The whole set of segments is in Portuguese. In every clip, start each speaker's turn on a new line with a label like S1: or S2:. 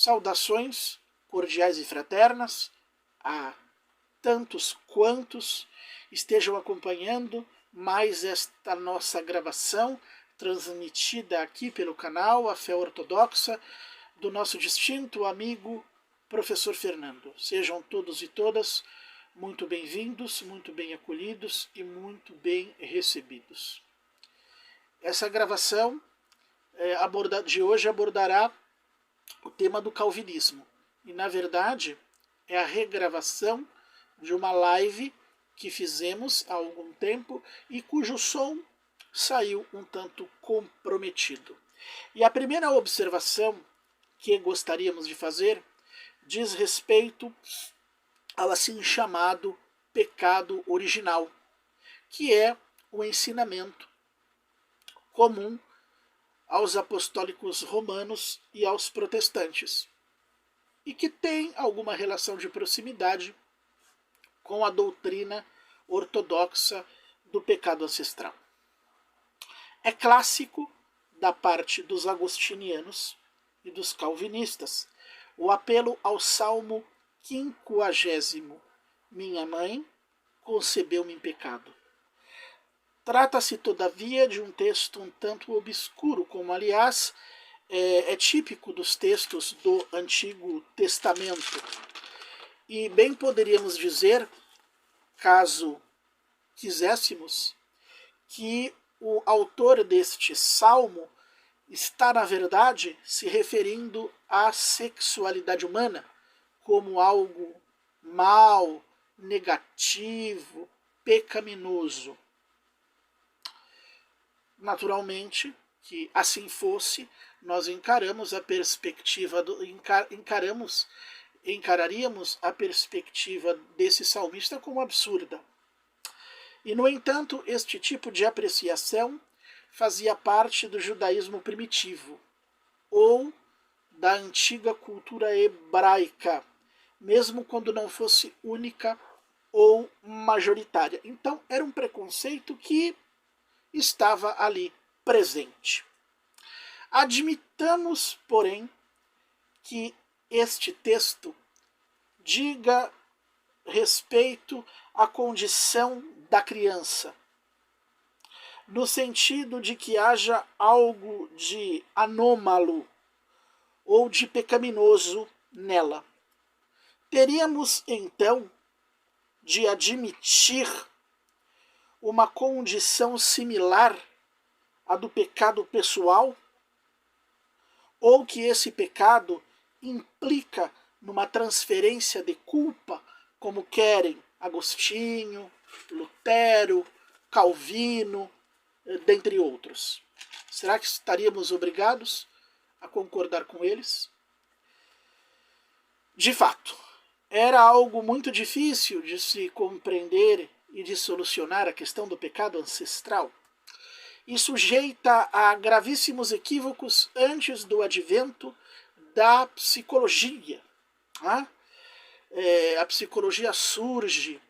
S1: Saudações cordiais e fraternas a tantos quantos estejam acompanhando mais esta nossa gravação, transmitida aqui pelo canal A Fé Ortodoxa, do nosso distinto amigo Professor Fernando. Sejam todos e todas muito bem-vindos, muito bem acolhidos e muito bem recebidos. Essa gravação de hoje abordará o tema do calvinismo. E, na verdade, é a regravação de uma live que fizemos há algum tempo e cujo som saiu um tanto comprometido. E a primeira observação que gostaríamos de fazer diz respeito ao assim chamado pecado original, que é o ensinamento comum aos apostólicos romanos e aos protestantes, e que tem alguma relação de proximidade com a doutrina ortodoxa do pecado ancestral. É clássico da parte dos agostinianos e dos calvinistas o apelo ao Salmo 50, minha mãe concebeu-me em pecado. Trata-se, todavia, de um texto um tanto obscuro, como, aliás, é típico dos textos do Antigo Testamento. E bem poderíamos dizer, caso quiséssemos, que o autor deste salmo está, na verdade, se referindo à sexualidade humana como algo mal, negativo, pecaminoso. Naturalmente, que assim fosse, nós encararíamos a perspectiva desse salmista como absurda. E, no entanto, este tipo de apreciação fazia parte do judaísmo primitivo, ou da antiga cultura hebraica, mesmo quando não fosse única ou majoritária. Então, era um preconceito que estava ali presente. Admitamos, porém, que este texto diga respeito à condição da criança, no sentido de que haja algo de anômalo ou de pecaminoso nela. Teríamos, então, de admitir uma condição similar à do pecado pessoal, ou que esse pecado implica numa transferência de culpa, como querem Agostinho, Lutero, Calvino, dentre outros. Será que estaríamos obrigados a concordar com eles? De fato, era algo muito difícil de se compreender e de solucionar a questão do pecado ancestral, e sujeita a gravíssimos equívocos antes do advento da psicologia. A psicologia surge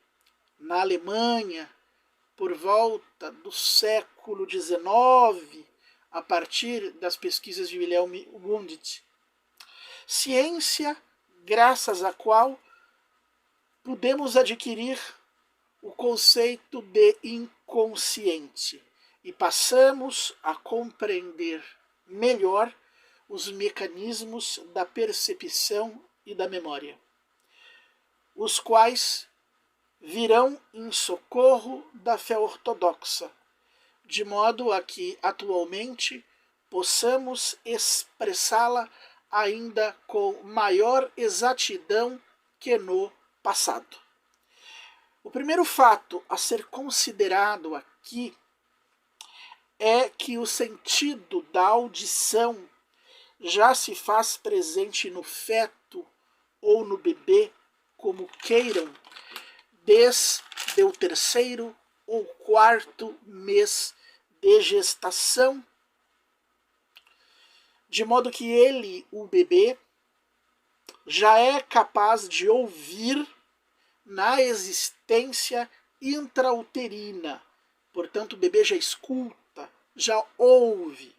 S1: na Alemanha por volta do século XIX, a partir das pesquisas de Wilhelm Wundt. Ciência graças à qual podemos adquirir o conceito de inconsciente e passamos a compreender melhor os mecanismos da percepção e da memória, os quais virão em socorro da fé ortodoxa, de modo a que atualmente possamos expressá-la ainda com maior exatidão que no passado. O primeiro fato a ser considerado aqui é que o sentido da audição já se faz presente no feto ou no bebê, como queiram, desde o 3º ou 4º mês de gestação, de modo que ele, o bebê, já é capaz de ouvir na existência intrauterina. Portanto, o bebê já escuta, já ouve.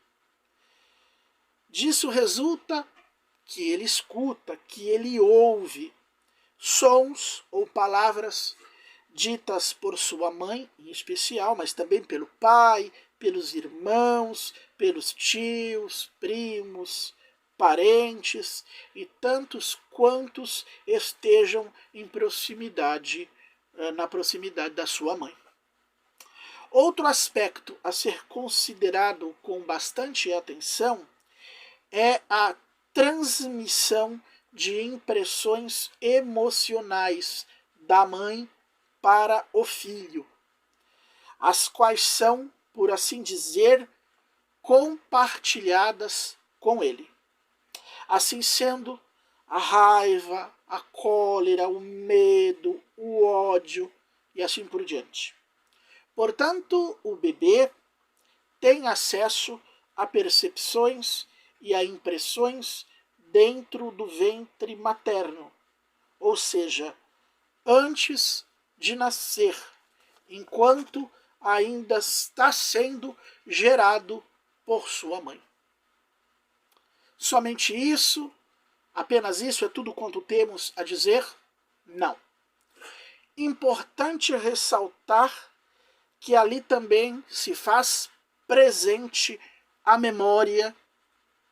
S1: Disso resulta que ele escuta, que ele ouve, sons ou palavras ditas por sua mãe, em especial, mas também pelo pai, pelos irmãos, pelos tios, primos, parentes e tantos quantos estejam em proximidade, na proximidade da sua mãe. Outro aspecto a ser considerado com bastante atenção é a transmissão de impressões emocionais da mãe para o filho, as quais são, por assim dizer, compartilhadas com ele. Assim sendo, a raiva, a cólera, o medo, o ódio e assim por diante. Portanto, o bebê tem acesso a percepções e a impressões dentro do ventre materno, ou seja, antes de nascer, enquanto ainda está sendo gerado por sua mãe. Somente isso, apenas isso é tudo quanto temos a dizer? Não. Importante ressaltar que ali também se faz presente a memória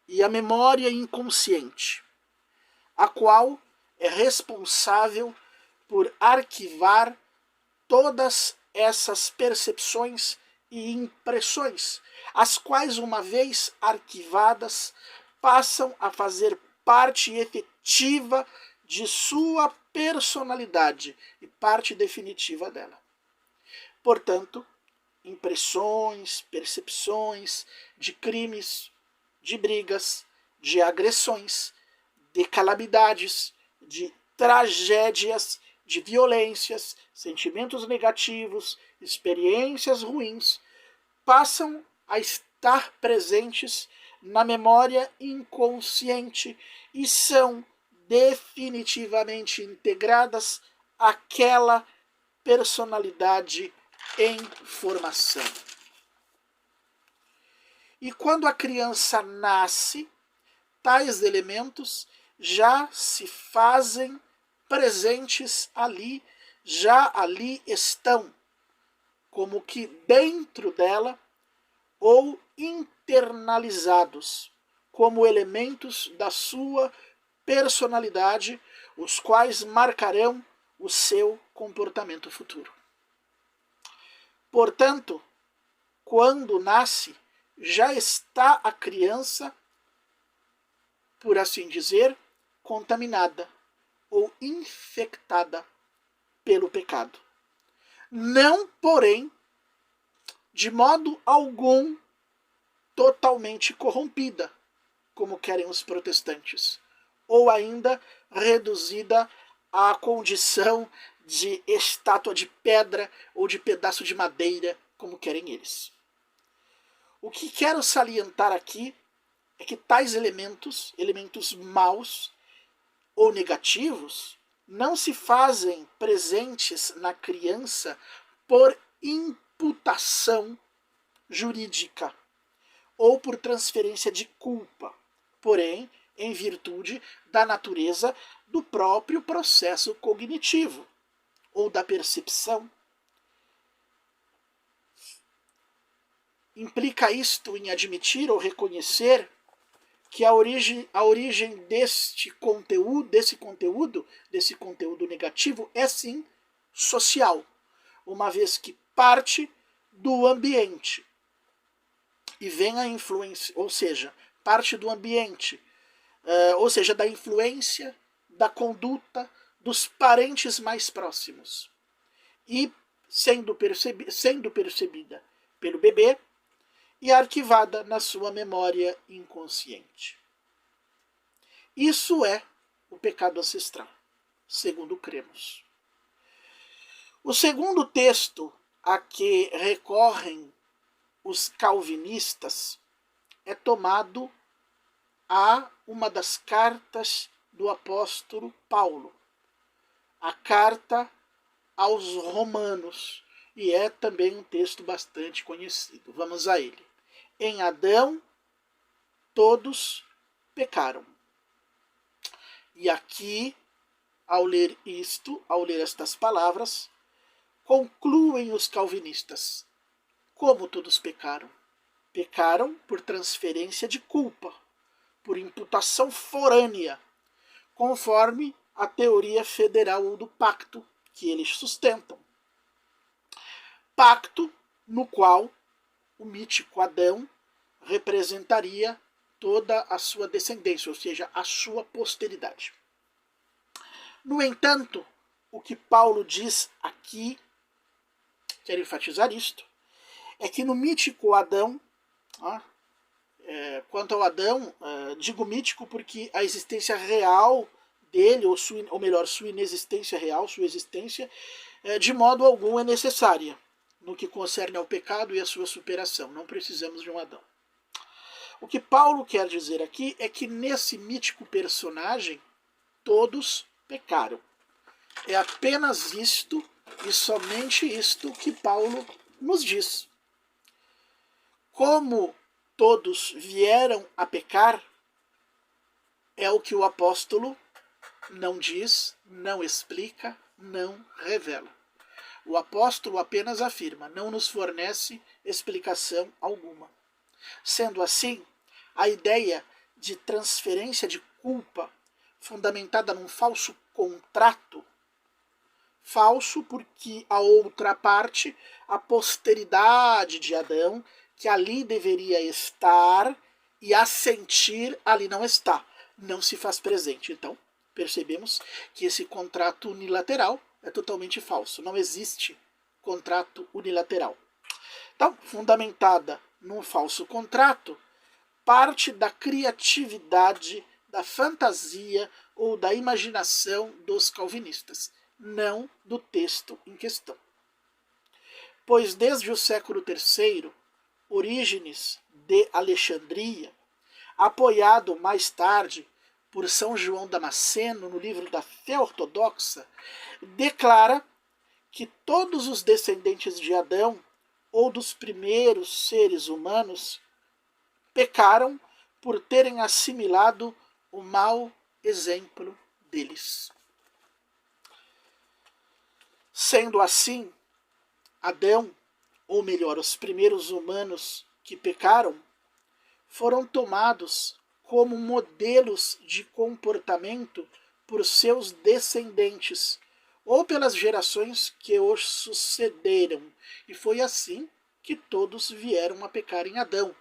S1: e a memória inconsciente, a qual é responsável por arquivar todas essas percepções e impressões, as quais, uma vez arquivadas, passam a fazer parte efetiva de sua personalidade e parte definitiva dela. Portanto, impressões, percepções de crimes, de brigas, de agressões, de calamidades, de tragédias, de violências, sentimentos negativos, experiências ruins, passam a estar presentes na memória inconsciente e são definitivamente integradas àquela personalidade em formação. E quando a criança nasce, tais elementos já se fazem presentes ali, já ali estão, como que dentro dela, ou internalizados, como elementos da sua personalidade, os quais marcarão o seu comportamento futuro. Portanto, quando nasce, já está a criança, por assim dizer, contaminada ou infectada pelo pecado. Não, porém, de modo algum, totalmente corrompida, como querem os protestantes, ou ainda reduzida à condição de estátua de pedra ou de pedaço de madeira, como querem eles. O que quero salientar aqui é que tais elementos maus ou negativos, não se fazem presentes na criança por imputação jurídica ou por transferência de culpa, porém em virtude da natureza do próprio processo cognitivo ou da percepção. Implica isto em admitir ou reconhecer que a origem desse conteúdo negativo é sim social, uma vez que parte do ambiente e vem a influência, ou seja, parte do ambiente, ou seja, da influência, da conduta dos parentes mais próximos e sendo percebida pelo bebê e arquivada na sua memória inconsciente. Isso é o pecado ancestral, segundo cremos. O segundo texto a que recorrem os calvinistas é tomado a uma das cartas do apóstolo Paulo, a carta aos Romanos, e é também um texto bastante conhecido. Vamos a ele. Em Adão, todos pecaram. E aqui, ao ler estas palavras, concluem os calvinistas: como todos pecaram? Pecaram por transferência de culpa, por imputação forânea, conforme a teoria federal ou do pacto que eles sustentam. Pacto no qual o mítico Adão representaria toda a sua descendência, ou seja, a sua posteridade. No entanto, o que Paulo diz aqui, quero enfatizar isto, é que no mítico Adão, quanto ao Adão, digo mítico porque a existência real dele, ou melhor, sua inexistência real, sua existência, de modo algum é necessária no que concerne ao pecado e à sua superação. Não precisamos de um Adão. O que Paulo quer dizer aqui é que nesse mítico personagem, todos pecaram. É apenas isto e somente isto que Paulo nos diz. Como todos vieram a pecar, é o que o apóstolo não diz, não explica, não revela. O apóstolo apenas afirma, não nos fornece explicação alguma. Sendo assim, a ideia de transferência de culpa fundamentada num falso contrato, falso porque a outra parte, a posteridade de Adão, que ali deveria estar e assentir, ali não está, não se faz presente. Então, percebemos que esse contrato unilateral é totalmente falso, não existe contrato unilateral. Então, fundamentada num falso contrato, parte da criatividade, da fantasia ou da imaginação dos calvinistas, não do texto em questão. Pois desde o século III, Orígenes de Alexandria, apoiado mais tarde por São João Damasceno no livro da Fé Ortodoxa, declara que todos os descendentes de Adão ou dos primeiros seres humanos pecaram por terem assimilado o mau exemplo deles. Sendo assim, Adão, ou melhor, os primeiros humanos que pecaram, foram tomados como modelos de comportamento por seus descendentes, ou pelas gerações que os sucederam. E foi assim que todos vieram a pecar em Adão,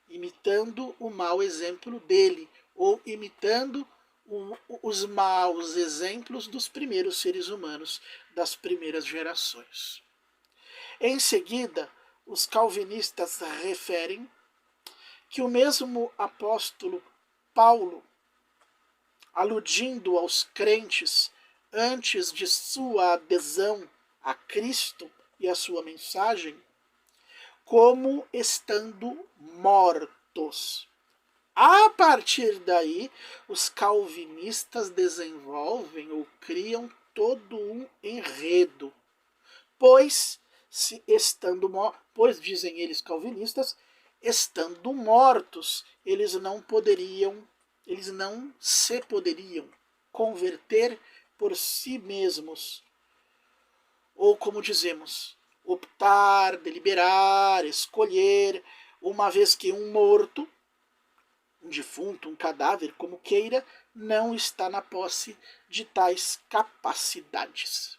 S1: imitando o mau exemplo dele, ou imitando os maus exemplos dos primeiros seres humanos, das primeiras gerações. Em seguida, os calvinistas referem que o mesmo apóstolo Paulo, aludindo aos crentes antes de sua adesão a Cristo e a sua mensagem, como estando mortos. A partir daí, os calvinistas desenvolvem ou criam todo um enredo, pois dizem eles calvinistas, estando mortos, eles não se poderiam converter por si mesmos, ou como dizemos, optar, deliberar, escolher, uma vez que um morto, um defunto, um cadáver, como queira, não está na posse de tais capacidades.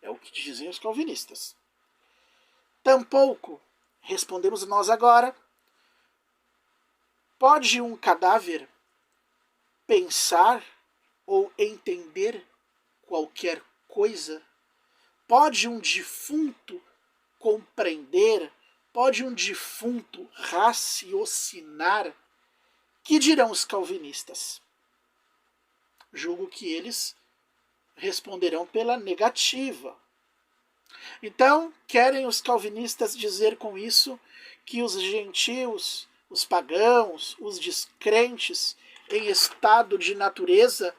S1: É o que dizem os calvinistas. Tampouco, respondemos nós agora, pode um cadáver pensar ou entender qualquer coisa? Pode um defunto compreender? Pode um defunto raciocinar? Que dirão os calvinistas? Julgo que eles responderão pela negativa. Então, querem os calvinistas dizer com isso que os gentios, os pagãos, os descrentes em estado de natureza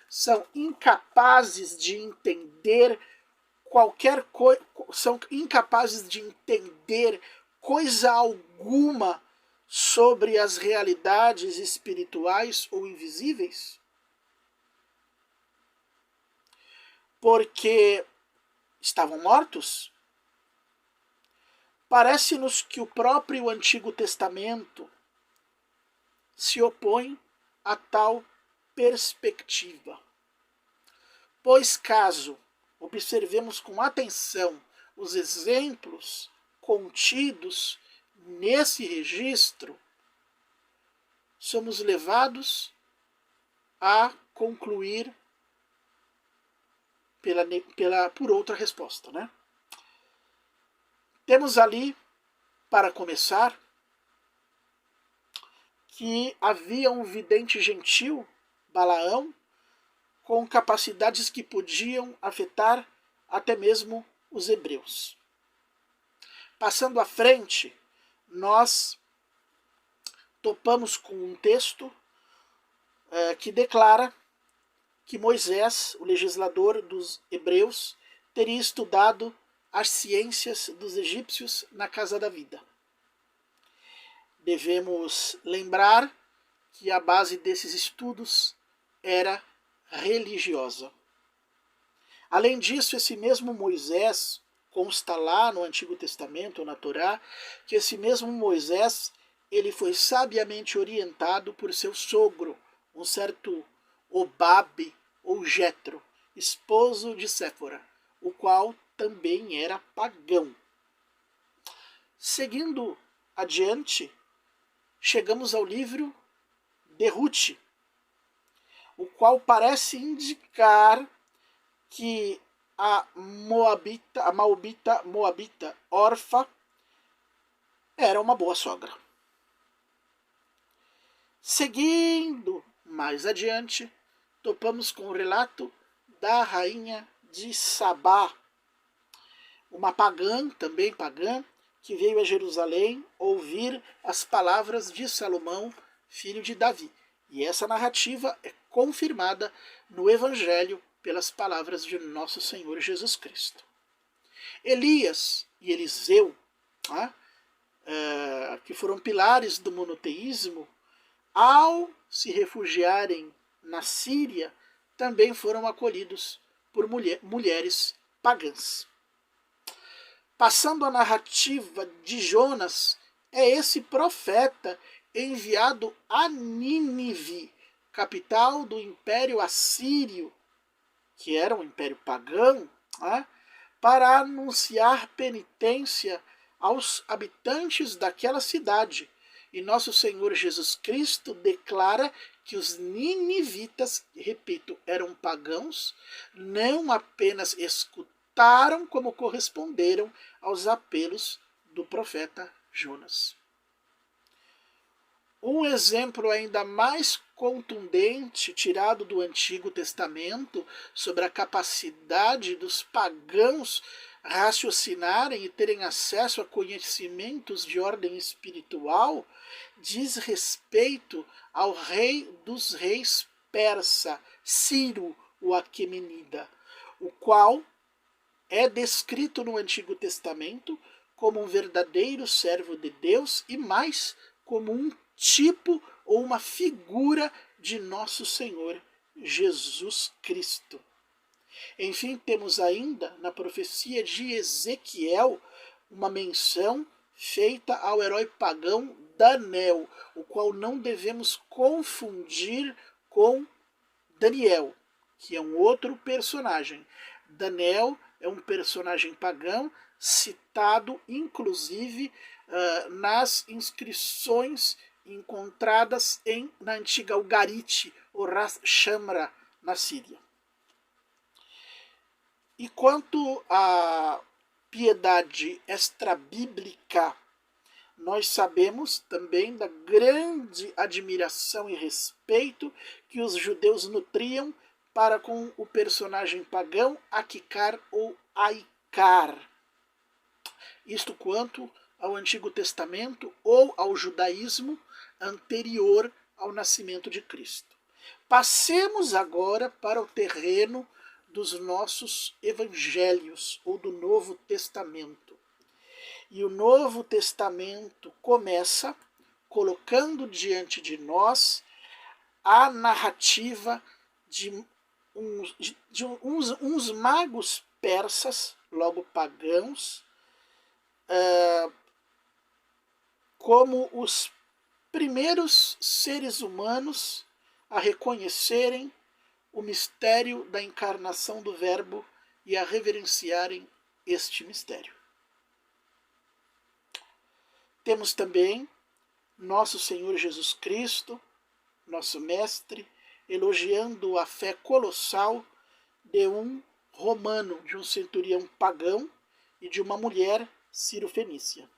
S1: são incapazes de entender são incapazes de entender coisa alguma sobre as realidades espirituais ou invisíveis? porque estavam mortos? Parece-nos que o próprio Antigo Testamento se opõe a tal perspectiva. Pois caso observemos com atenção os exemplos contidos nesse registro, somos levados a concluir por outra resposta, né? Temos ali, para começar, que havia um vidente gentil, Balaão, com capacidades que podiam afetar até mesmo os hebreus. Passando à frente, nós topamos com um texto que declara que Moisés, o legislador dos hebreus, teria estudado as ciências dos egípcios na casa da vida. Devemos lembrar que a base desses estudos era religiosa. Além disso, esse mesmo Moisés, consta lá no Antigo Testamento, na Torá, que esse mesmo Moisés, ele foi sabiamente orientado por seu sogro, um certo Obabe ou Jetro, esposo de Séfora, o qual também era pagão. Seguindo adiante, chegamos ao livro de Ruth, o qual parece indicar que a Moabita Orfa era uma boa sogra. Seguindo mais adiante, topamos com o relato da rainha de Sabá, uma pagã, também pagã, que veio a Jerusalém ouvir as palavras de Salomão, filho de Davi. E essa narrativa é confirmada no Evangelho pelas palavras de nosso Senhor Jesus Cristo. Elias e Eliseu, que foram pilares do monoteísmo, ao se refugiarem na Síria, também foram acolhidos por mulheres pagãs. Passando a narrativa de Jonas, é esse profeta enviado a Nínive, capital do Império Assírio, que era um império pagão, para anunciar penitência aos habitantes daquela cidade. E nosso Senhor Jesus Cristo declara que os ninivitas, repito, eram pagãos, não apenas escutaram, como corresponderam aos apelos do profeta Jonas. Um exemplo ainda mais contundente, tirado do Antigo Testamento, sobre a capacidade dos pagãos raciocinarem e terem acesso a conhecimentos de ordem espiritual, diz respeito ao rei dos reis persa, Ciro, o Aquemenida, o qual é descrito no Antigo Testamento como um verdadeiro servo de Deus e mais como um tipo ou uma figura de nosso Senhor Jesus Cristo. Enfim, temos ainda na profecia de Ezequiel uma menção feita ao herói pagão Daniel, o qual não devemos confundir com Daniel, que é um outro personagem. Daniel é um personagem pagão citado inclusive nas inscrições encontradas na antiga Ugarit, ou Ras Shamra, na Síria. E quanto à piedade extrabíblica, nós sabemos também da grande admiração e respeito que os judeus nutriam para com o personagem pagão Aquicar ou Aicar. Isto quanto ao Antigo Testamento ou ao judaísmo anterior ao nascimento de Cristo. Passemos agora para o terreno dos nossos evangelhos ou do Novo Testamento. E o Novo Testamento começa colocando diante de nós a narrativa de uns magos persas, logo pagãos, como os primeiros seres humanos a reconhecerem o mistério da encarnação do Verbo e a reverenciarem este mistério. Temos também nosso Senhor Jesus Cristo, nosso Mestre, elogiando a fé colossal de um romano, de um centurião pagão e de uma mulher cirofenícia.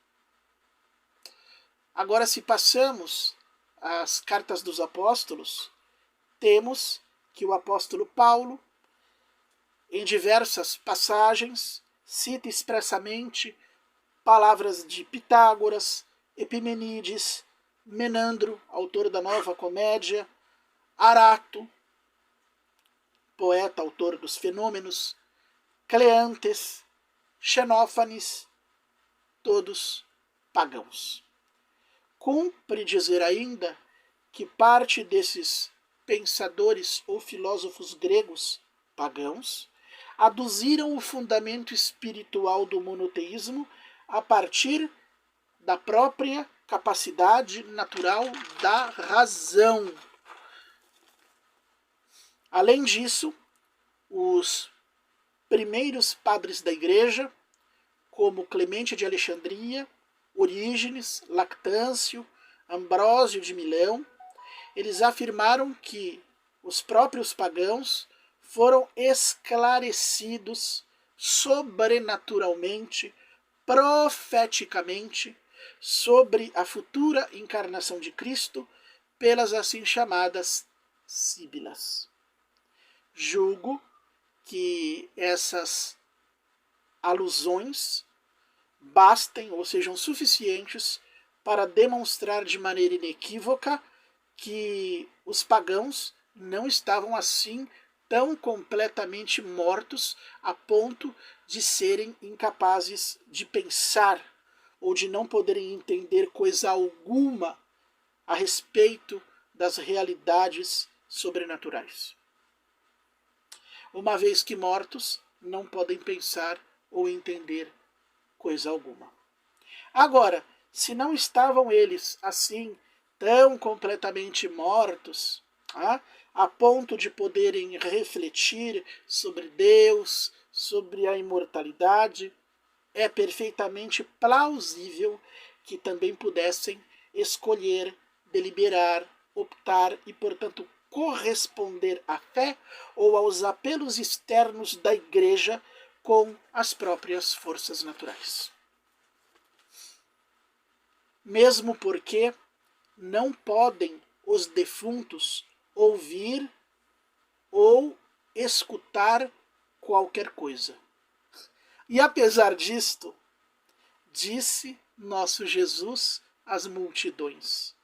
S1: Agora, se passamos às cartas dos apóstolos, temos que o apóstolo Paulo, em diversas passagens, cita expressamente palavras de Pitágoras, Epimenides, Menandro, autor da Nova Comédia, Arato, poeta, autor dos Fenômenos, Cleantes, Xenófanes, todos pagãos. Cumpre dizer ainda que parte desses pensadores ou filósofos gregos pagãos aduziram o fundamento espiritual do monoteísmo a partir da própria capacidade natural da razão. Além disso, os primeiros padres da Igreja, como Clemente de Alexandria, Orígenes, Lactâncio, Ambrósio de Milão, eles afirmaram que os próprios pagãos foram esclarecidos sobrenaturalmente, profeticamente, sobre a futura encarnação de Cristo pelas assim chamadas síbilas. Julgo que essas alusões bastem ou sejam suficientes para demonstrar de maneira inequívoca que os pagãos não estavam assim tão completamente mortos a ponto de serem incapazes de pensar ou de não poderem entender coisa alguma a respeito das realidades sobrenaturais. Uma vez que mortos, não podem pensar ou entender coisa alguma. Agora, se não estavam eles assim tão completamente mortos, a ponto de poderem refletir sobre Deus, sobre a imortalidade, é perfeitamente plausível que também pudessem escolher, deliberar, optar e, portanto, corresponder à fé ou aos apelos externos da Igreja com as próprias forças naturais. Mesmo porque não podem os defuntos ouvir ou escutar qualquer coisa. E apesar disto, disse nosso Jesus às multidões: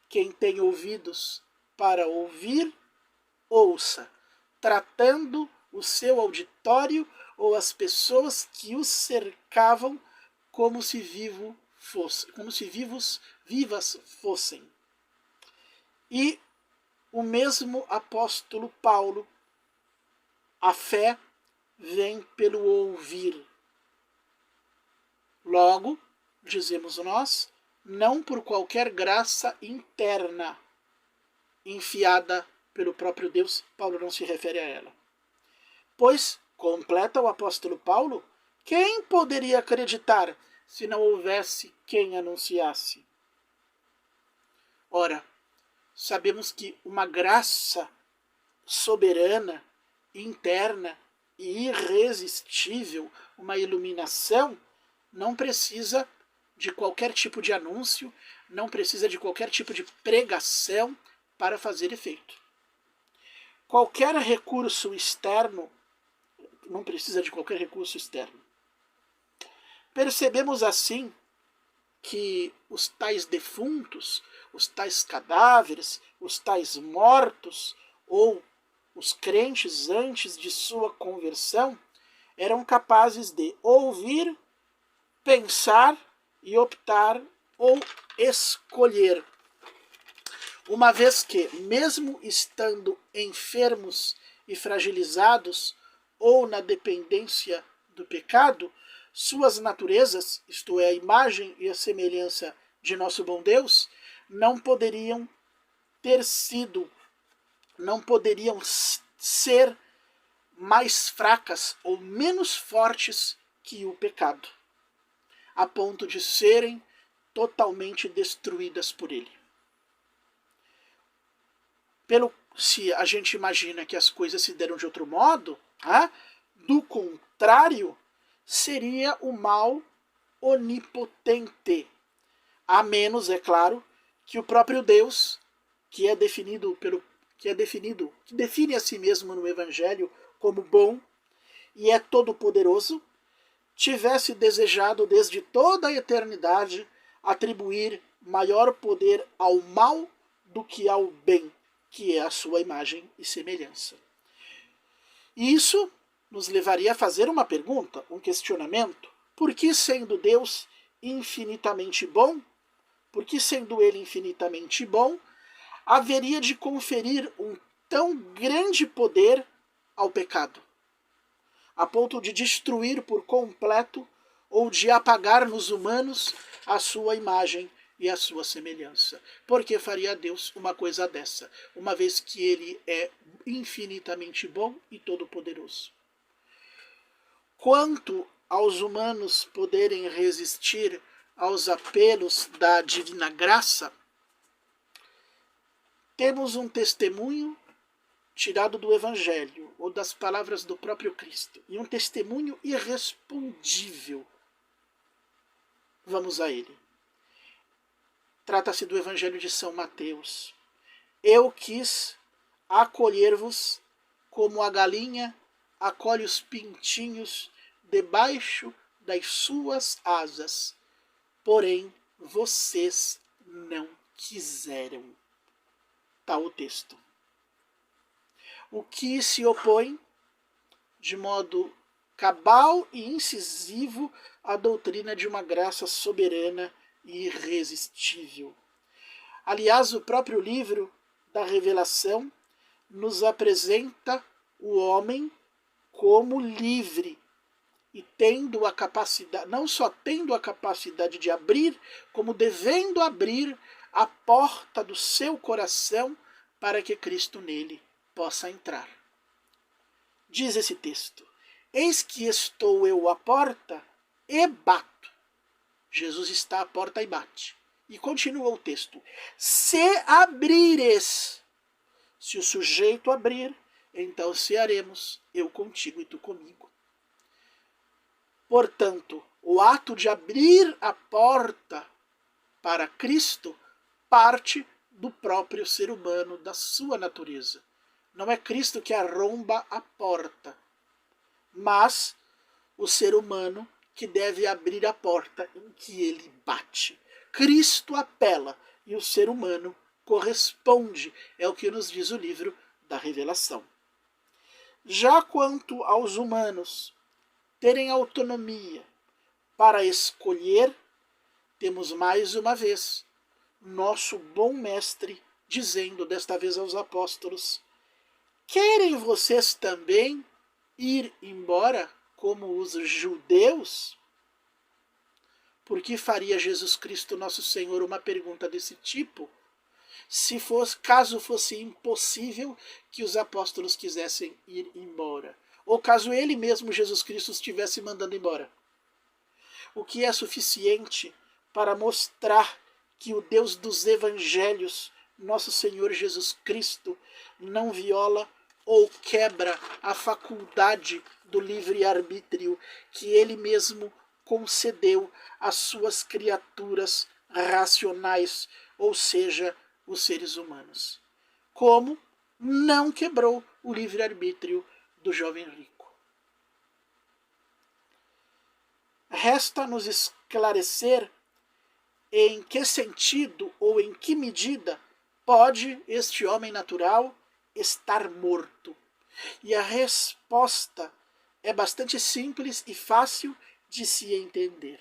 S1: quem tem ouvidos para ouvir, ouça, tratando o seu auditório ou as pessoas que os cercavam como se vivas fossem. E o mesmo apóstolo Paulo: a fé vem pelo ouvir. Logo, dizemos nós, não por qualquer graça interna enfiada pelo próprio Deus, Paulo não se refere a ela. Pois, completa o apóstolo Paulo, quem poderia acreditar se não houvesse quem anunciasse? Ora, sabemos que uma graça soberana, interna e irresistível, uma iluminação, não precisa de qualquer tipo de anúncio, não precisa de qualquer tipo de pregação para fazer efeito. Qualquer recurso externo, não precisa de qualquer recurso externo. Percebemos assim que os tais defuntos, os tais cadáveres, os tais mortos, ou os crentes antes de sua conversão, eram capazes de ouvir, pensar e optar ou escolher. Uma vez que, mesmo estando enfermos e fragilizados ou na dependência do pecado, suas naturezas, isto é, a imagem e a semelhança de nosso bom Deus, não poderiam ser mais fracas ou menos fortes que o pecado, a ponto de serem totalmente destruídas por ele. Se a gente imagina que as coisas se deram de outro modo, do contrário, seria o mal onipotente. A menos, é claro, que o próprio Deus, que define a si mesmo no Evangelho como bom e é todo-poderoso, tivesse desejado desde toda a eternidade atribuir maior poder ao mal do que ao bem, que é a sua imagem e semelhança. E isso nos levaria a fazer uma pergunta, um questionamento. Por que, sendo Deus infinitamente bom, haveria de conferir um tão grande poder ao pecado, a ponto de destruir por completo ou de apagar nos humanos a sua imagem e a sua semelhança? Por que faria Deus uma coisa dessa, uma vez que ele é infinitamente bom e todo-poderoso? Quanto aos humanos poderem resistir aos apelos da divina graça, temos um testemunho tirado do Evangelho, ou das palavras do próprio Cristo, e um testemunho irrespondível. Vamos a ele. Trata-se do Evangelho de São Mateus. Eu quis acolher-vos como a galinha acolhe os pintinhos debaixo das suas asas, porém vocês não quiseram. Está o texto. O que se opõe de modo cabal e incisivo à doutrina de uma graça soberana e irresistível. Aliás, o próprio livro da Revelação nos apresenta o homem como livre e tendo a capacidade, não só tendo a capacidade de abrir, como devendo abrir a porta do seu coração para que Cristo nele possa entrar. Diz esse texto: eis que estou eu à porta e bato. Jesus está à porta e bate. E continua o texto: se abrires, se o sujeito abrir, então cearemos, eu contigo e tu comigo. Portanto, o ato de abrir a porta para Cristo parte do próprio ser humano, da sua natureza. Não é Cristo que arromba a porta, mas o ser humano que deve abrir a porta em que ele bate. Cristo apela e o ser humano corresponde, é o que nos diz o livro da Revelação. Já quanto aos humanos terem autonomia para escolher, temos mais uma vez nosso bom mestre dizendo, desta vez aos apóstolos: querem vocês também ir embora como os judeus? Por que faria Jesus Cristo, nosso Senhor, uma pergunta desse tipo, caso fosse impossível que os apóstolos quisessem ir embora? Ou caso ele mesmo, Jesus Cristo, estivesse mandando embora? O que é suficiente para mostrar que o Deus dos Evangelhos, nosso Senhor Jesus Cristo, não viola ou quebra a faculdade do livre-arbítrio que ele mesmo concedeu às suas criaturas racionais, ou seja, os seres humanos. Como não quebrou o livre-arbítrio do jovem rico. Resta-nos esclarecer em que sentido ou em que medida pode este homem natural estar morto. E a resposta é bastante simples e fácil de se entender.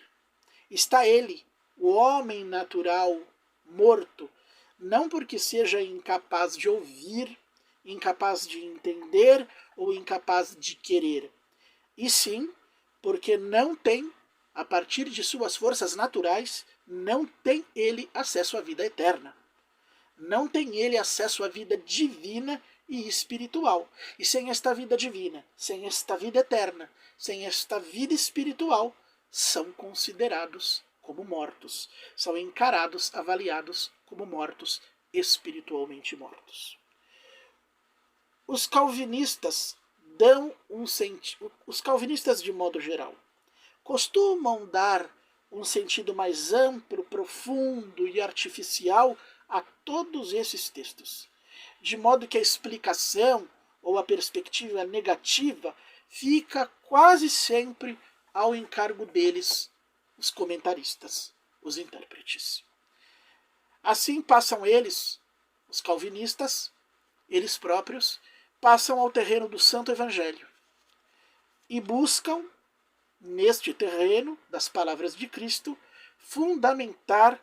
S1: Está ele, o homem natural, morto, não porque seja incapaz de ouvir, incapaz de entender ou incapaz de querer, e sim porque não tem, a partir de suas forças naturais, não tem ele acesso à vida eterna. Não tem ele acesso à vida divina e espiritual. E sem esta vida divina, sem esta vida eterna, sem esta vida espiritual, são considerados como mortos. São encarados, avaliados como mortos, espiritualmente mortos. Os calvinistas dão um sentido. Os calvinistas, de modo geral, costumam dar um sentido mais amplo, profundo e artificial a todos esses textos, de modo que a explicação ou a perspectiva negativa fica quase sempre ao encargo deles, os comentaristas, os intérpretes. Assim passam eles, os calvinistas, eles próprios, passam ao terreno do Santo Evangelho e buscam, neste terreno das palavras de Cristo, fundamentar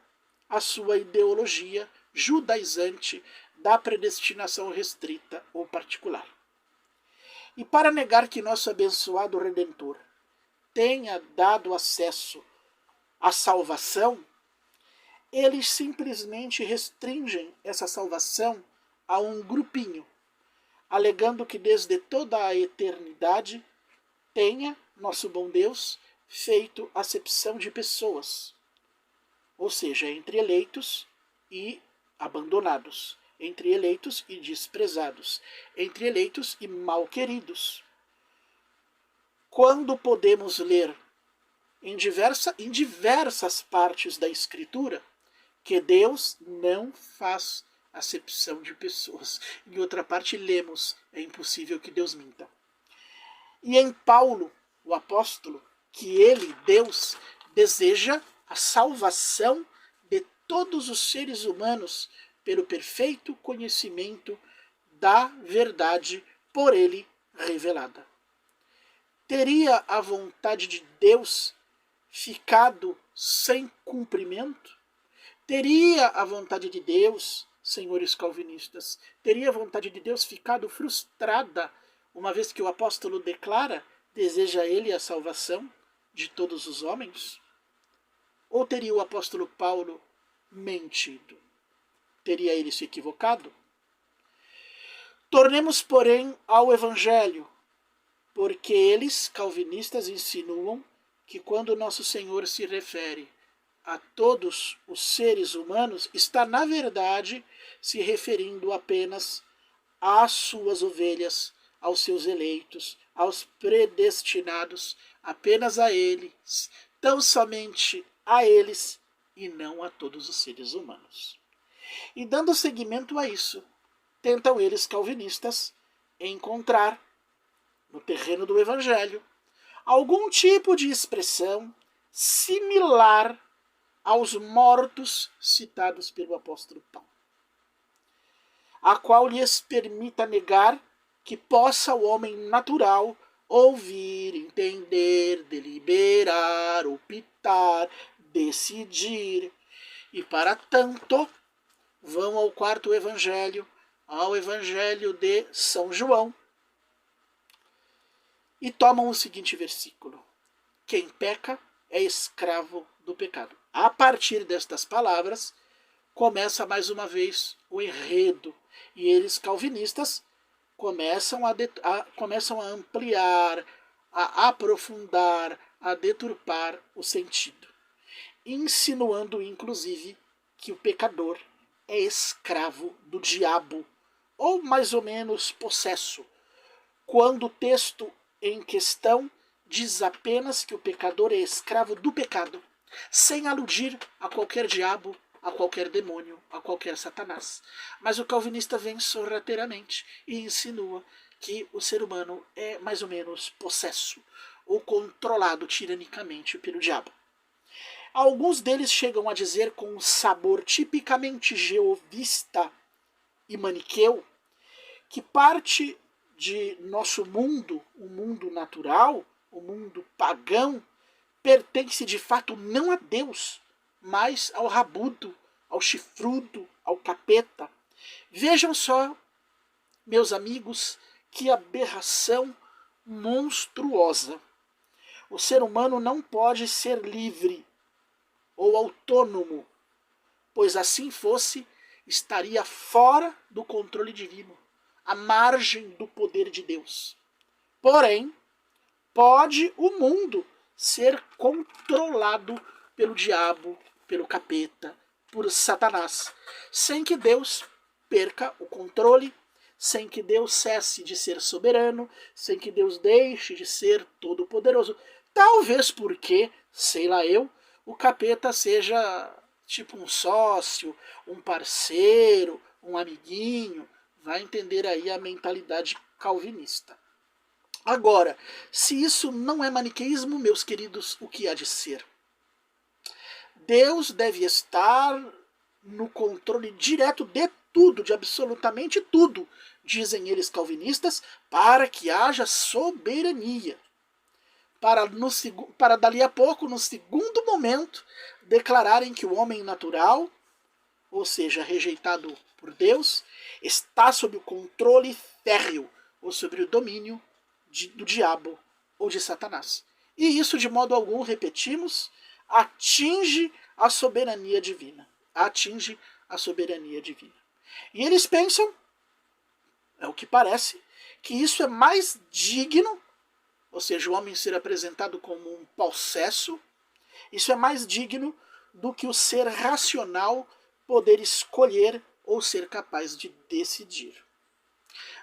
S1: a sua ideologia judaizante da predestinação restrita ou particular. E para negar que nosso abençoado Redentor tenha dado acesso à salvação, eles simplesmente restringem essa salvação a um grupinho, alegando que desde toda a eternidade tenha nosso bom Deus feito acepção de pessoas, ou seja, entre eleitos e abandonados, entre eleitos e desprezados, entre eleitos e mal-queridos. Quando podemos ler em diversas partes da Escritura que Deus não faz acepção de pessoas. Em outra parte lemos, é impossível que Deus minta. E em Paulo, o apóstolo, que ele, Deus, deseja a salvação de todos os seres humanos pelo perfeito conhecimento da verdade por ele revelada. Teria a vontade de Deus ficado sem cumprimento? Teria a vontade de Deus, senhores calvinistas, teria a vontade de Deus ficado frustrada, uma vez que o apóstolo declara, deseja ele a salvação de todos os homens? Ou teria o apóstolo Paulo mentido? Teria ele se equivocado? Tornemos, porém, ao Evangelho, porque eles, calvinistas, insinuam que quando nosso Senhor se refere a todos os seres humanos, está, na verdade, se referindo apenas às suas ovelhas, aos seus eleitos, aos predestinados, apenas a eles, tão somente a eles e não a todos os seres humanos. E dando seguimento a isso, tentam eles, calvinistas, encontrar, no terreno do Evangelho, algum tipo de expressão similar aos mortos citados pelo apóstolo Paulo, a qual lhes permita negar que possa o homem natural ouvir, entender, deliberar, optar, decidir. E para tanto, vão ao quarto evangelho, ao evangelho de São João, e tomam o seguinte versículo: quem peca é escravo do pecado. A partir destas palavras, começa mais uma vez o enredo. E eles, calvinistas, começam a ampliar, a aprofundar, a deturpar o sentido, insinuando, inclusive, que o pecador é escravo do diabo, ou mais ou menos possesso, quando o texto em questão diz apenas que o pecador é escravo do pecado, sem aludir a qualquer diabo, a qualquer demônio, a qualquer satanás. Mas o calvinista vem sorrateiramente e insinua que o ser humano é mais ou menos possesso ou controlado tiranicamente pelo diabo. Alguns deles chegam a dizer, com um sabor tipicamente jeovista e maniqueu, que parte de nosso mundo, o mundo natural, o mundo pagão, pertence de fato não a Deus, mas ao rabudo, ao chifrudo, ao capeta. Vejam só Meus amigos, que aberração monstruosa. O ser humano não pode ser livre ou autônomo, pois assim fosse, estaria fora do controle divino, à margem do poder de Deus. Porém, pode o mundo ser controlado pelo diabo, pelo capeta, por Satanás, sem que Deus perca o controle, sem que Deus cesse de ser soberano, sem que Deus deixe de ser todo-poderoso. Talvez porque, sei lá eu, o capeta seja tipo um sócio, um parceiro, um amiguinho. Vai entender aí a mentalidade calvinista. Agora, se isso não é maniqueísmo, meus queridos, o que há de ser? Deus deve estar no controle direto de tudo, de absolutamente tudo, dizem eles calvinistas, para que haja soberania. Para dali a pouco, no segundo momento, declararem que o homem natural, ou seja, rejeitado por Deus, está sob o controle férreo, ou sobre o domínio do diabo ou de Satanás. E isso, de modo algum, repetimos, atinge a soberania divina. Atinge a soberania divina. E eles pensam, é o que parece, que isso é mais digno, ou seja, o homem ser apresentado como um possesso, isso é mais digno do que o ser racional poder escolher ou ser capaz de decidir.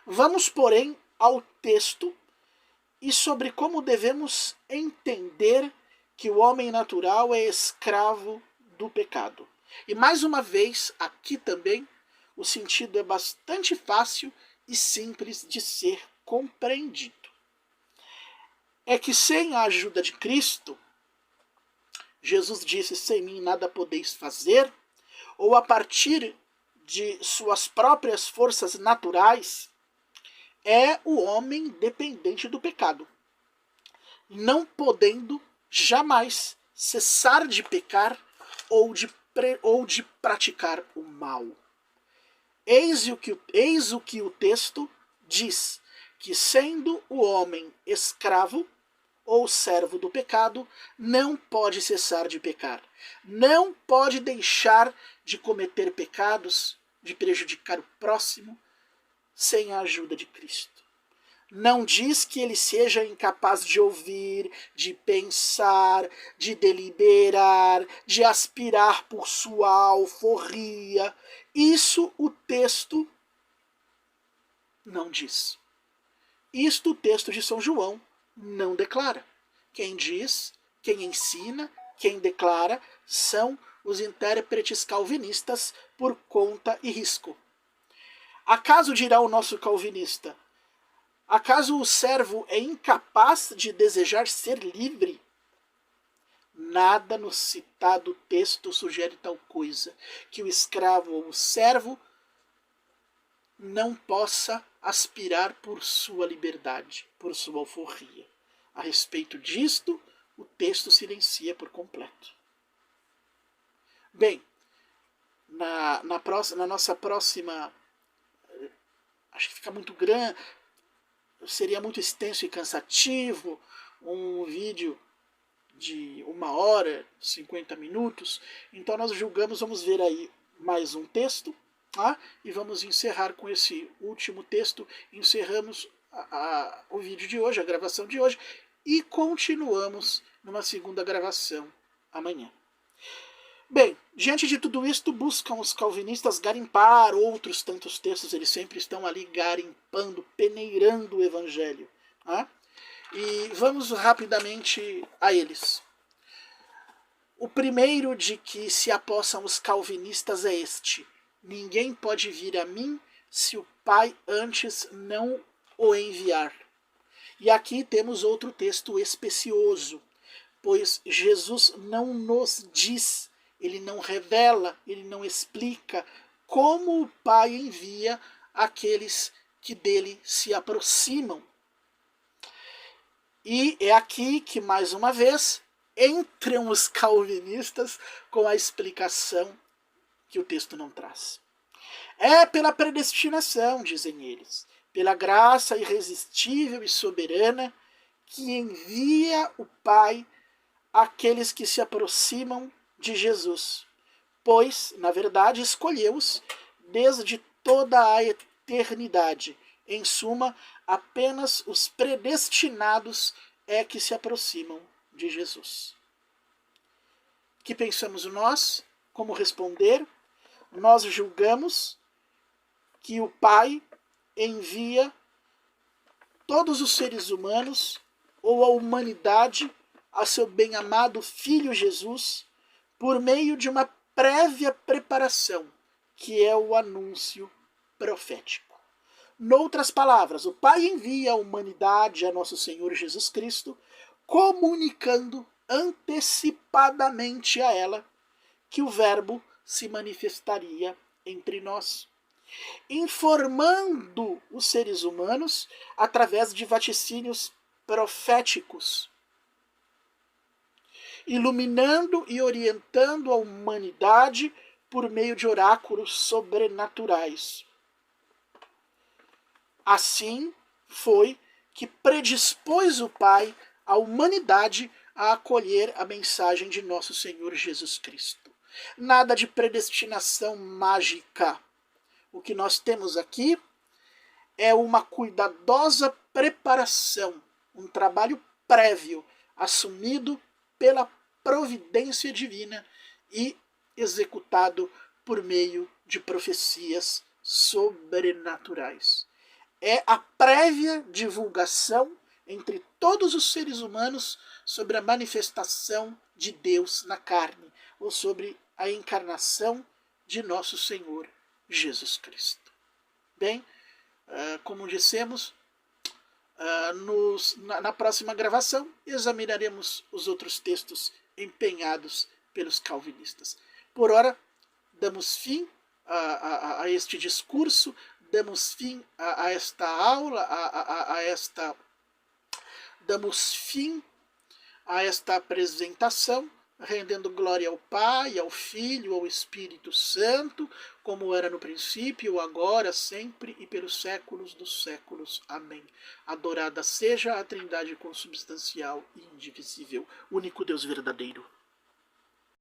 S1: Vamos, porém, ao texto e sobre como devemos entender que o homem natural é escravo do pecado. E mais uma vez, aqui também, o sentido é bastante fácil e simples de ser compreendido. É que sem a ajuda de Cristo, Jesus disse, sem mim nada podeis fazer, ou a partir de suas próprias forças naturais, é o homem dependente do pecado, não podendo jamais cessar de pecar ou de praticar o mal. Eis o que o texto diz, que sendo o homem escravo ou servo do pecado, não pode cessar de pecar, não pode deixar de cometer pecados, de prejudicar o próximo, sem a ajuda de Cristo. Não diz que ele seja incapaz de ouvir, de pensar, de deliberar, de aspirar por sua alforria. Isso o texto não diz. Isto o texto de São João não declara. Quem diz, quem ensina, quem declara são os intérpretes calvinistas por conta e risco. Acaso dirá o nosso calvinista, acaso o servo é incapaz de desejar ser livre? Nada no citado texto sugere tal coisa, que o escravo ou o servo não possa aspirar por sua liberdade, por sua alforria. A respeito disto, o texto silencia por completo. Bem, na nossa próxima, acho que fica muito grande, seria muito extenso e cansativo, um vídeo de 1 hora, 50 minutos, então nós julgamos, vamos ver aí mais um texto, tá? E vamos encerrar com esse último texto, encerramos o vídeo de hoje, a gravação de hoje, e continuamos numa segunda gravação amanhã. Bem, diante de tudo isto, buscam os calvinistas garimpar outros tantos textos, eles sempre estão ali garimpando, peneirando o evangelho. Tá? E vamos rapidamente a eles. O primeiro de que se apossam os calvinistas é este: ninguém pode vir a mim se o Pai antes não o enviar. E aqui temos outro texto especioso, pois Jesus não nos diz, ele não revela, ele não explica como o Pai envia aqueles que dele se aproximam. E é aqui que, mais uma vez, entram os calvinistas com a explicação que o texto não traz. É pela predestinação, dizem eles. pela graça irresistível e soberana que envia o Pai àqueles que se aproximam de Jesus, pois, na verdade, escolheu-os desde toda a eternidade. Em suma, apenas os predestinados é que se aproximam de Jesus. Que pensamos nós? Como responder? Nós julgamos que o Pai envia todos os seres humanos ou a humanidade a seu bem-amado Filho Jesus por meio de uma prévia preparação, que é o anúncio profético. Noutras palavras, o Pai envia a humanidade a nosso Senhor Jesus Cristo, comunicando antecipadamente a ela que o Verbo se manifestaria entre nós, informando os seres humanos através de vaticínios proféticos, iluminando e orientando a humanidade por meio de oráculos sobrenaturais. Assim foi que predispôs o Pai a humanidade a acolher a mensagem de nosso Senhor Jesus Cristo. Nada de predestinação mágica. O que nós temos aqui é uma cuidadosa preparação, um trabalho prévio, assumido pela providência divina e executado por meio de profecias sobrenaturais. É a prévia divulgação entre todos os seres humanos sobre a manifestação de Deus na carne, ou sobre a encarnação de nosso Senhor Jesus Cristo. Bem, como dissemos, na próxima gravação examinaremos os outros textos empenhados pelos calvinistas. Por ora, damos fim a este discurso, damos fim a esta aula, damos fim a esta apresentação, rendendo glória ao Pai, ao Filho, ao Espírito Santo, como era no princípio, agora, sempre e pelos séculos dos séculos. Amém. Adorada seja a Trindade consubstancial e indivisível, único Deus verdadeiro.